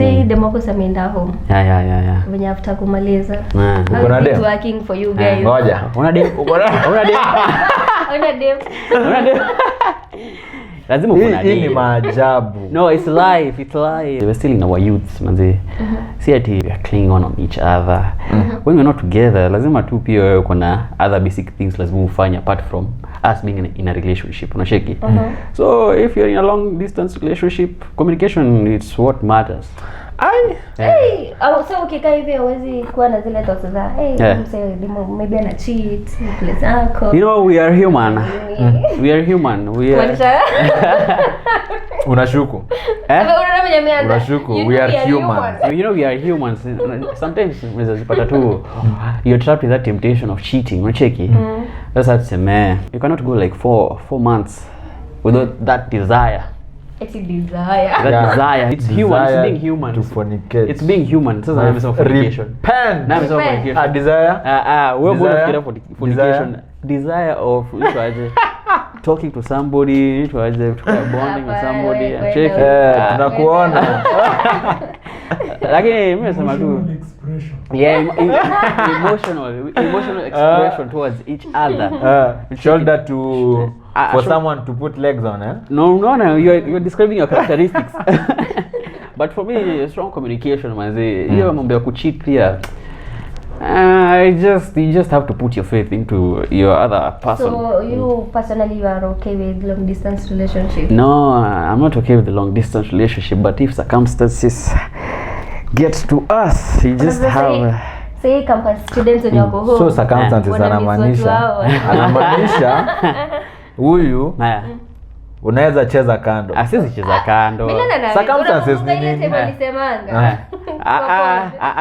say demo ko sameenda home. Yeah. When after kumaliza. Uko na dem working for you guys. Ngoja. Una dem. Lazima uko na dem. Hii ni maajabu. No, it's life. We're still in our youth, manzi. See ati we are clinging on each other. When we're not together, lazima tu pia wewe uko na other basic things lazima ufanye apart from us being in a relationship. Unasheki? So if you're in a long distance relationship, communication is what matters. Hey, so ukikaa hivi hauwezi kuwa na zile thoughts za msee maybe ana cheat, place yako. You know, we are human. We are human. Unashuku. Unashuku. We are human. You know, we are humans. Sometimes unazipata tu you're trapped in that temptation of cheating. Unacheki? That's how it's you cannot go like 4 months without that desire. It's a desire. That desire. It's human. It's being human. To fornicate. It's being human. Sasa na msema fornication. Repent. Fornication. Desire. Wewe bora fikira fornication. Desire of talking to somebody, bonding with somebody. Check. Tunakuona. Lakini mimi nasema tu yeah, emotional expression towards each other. Shoulder to for someone to put legs on, eh? No, you're describing your characteristics. But for me, strong communication, manze. Hiyo mambo ya kucheat pia. You just have to put your faith into your other person. So you personally, you are okay with long distance relationship? No, I'm not okay with the long distance relationship. But if circumstances get to us, you just have. Say campus students when you go home. So circumstances anamaanisha huyu unaweza cheza kando. Asizi cheza kando. Circumstances ni nini?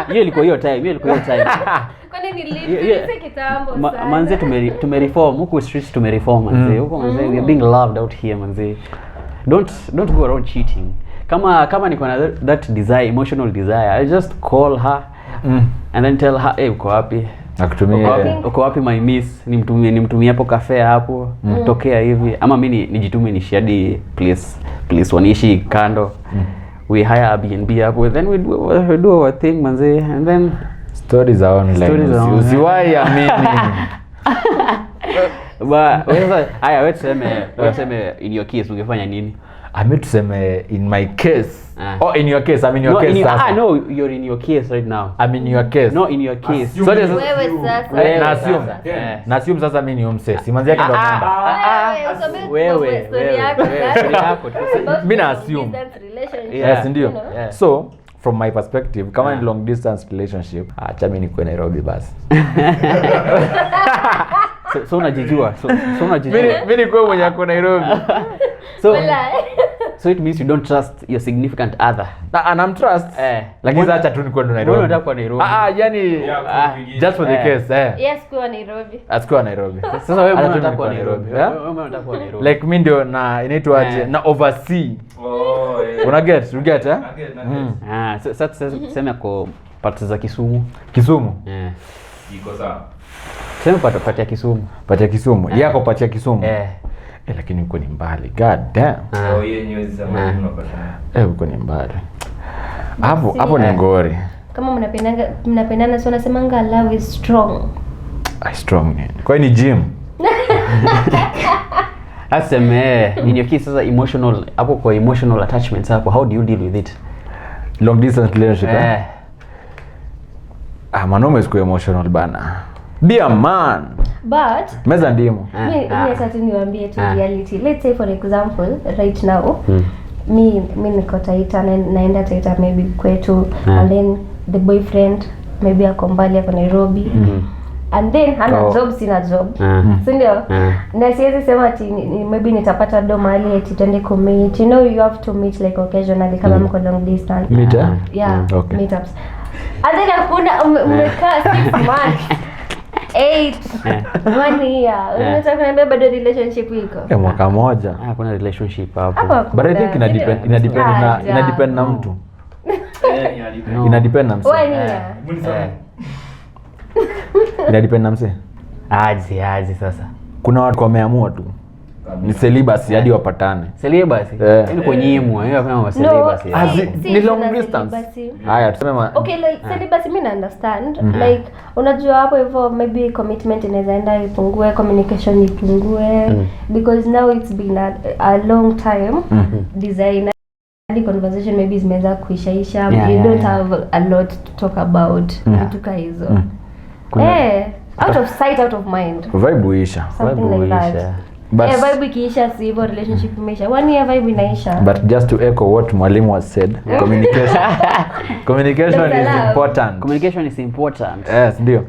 Hiyo ilikuwa hiyo time. Kwani nilipise kitambo sana. Manze tumereform huko streets tumereform manze. Huko manze we are being loved out here manze. Don't go around cheating. Kama niko na that desire, emotional desire, I just call her and then tell her, "Hey, uko wapi? Uko wapi my miss? Nimtumie hapo cafe hapo, tokea hivi." Ama mimi nijitume nishiadi place waniishi kando. We hire Airbnb hapo, then we do our thing manze, and then stories are online. Usiwahi amini. Wewe tuseme in your case ungefanya nini? Tuseme in my case. In your case. I'm in your case. No, you're in your case right now. I'm in your case. No, in your case. So wewe sasa. Na assume sasa mimi ni umse. Simanzi yake ndo namba. Wewe story yako. Mimi na assume. Yes, ndio. So from my perspective, kama ni long distance relationship, acha mimi niko Nairobi basi. So unajijua. Mimi niko mwenye ako Nairobi. So it means you don't trust your significant other. And I'm trust. Lakini acha tu niko Nairobi. Mbona unataka kwa Nairobi? Yani just for the case. Yes, kwa Nairobi. Asikuwa Nairobi. Sasa wewe unataka kwa Nairobi. Wewe unataka kwa Nairobi. Like mimi ndio na inaitwa aje na oversee. Una get? You get Sasa sema kwa parts za Kisumu. Iko sawa. Sema patia Kisumu. Patia Kisumu. Yako patia Kisumu. Lakini uko ni mbali. God damn. Hiyo news za mimi unapata. Uko ni mbali. Hapo ni ngori. Kama mnapendana so nasemanga love is strong. Strong. Kwa ni gym. Aseme in your case sasa emotional hapo kwa emotional attachments hapo, how do you deal with it? Long distance relationship. Manome is emotional bana. Be a man. But meza ndimo. Mimi sasa niwaambie tu reality. Let's say for example right now mimi niko Taita naenda Taita maybe kwetu and then the boyfriend maybe ako mbali ako Nairobi. And then hana job, sina job. Si ndio? Na siwezi sema ati maybe nitapata do mahali eti twende kumeet. You know you have to meet like occasionally kama mko long distance. Meet? Okay. Meetups. And then hakuna umekaa 6 months. 1 year. Unataka kuniambia bado relationship iko? Mwaka moja. Kuna relationship hapo. But I think ina depend na mtu. Ina depend na mtu. Ina depend na mse. Aje sasa. Kuna watu wameamua tu. ni celibacy hadi wapatane. Celibacy yani kunyimwa, hiyo kama celibacy. Ni long distance. Haya tuseme okay, like celibacy mimi na understand like unajua hapo hivyo maybe commitment inaweza enda ipungue, communication ipungue because now it's been a long time design conversation maybe zimeweza kuishaisha, you don't have a lot to talk about kutoka hizo. Out of sight out of mind. Vibe huisha. Something like that. But vibe ikiisha si hivyo relationship imeisha. 1 year vibe inaisha. But just to echo what mwalimu has said, communication is important. Communication is important. Yes, ndio.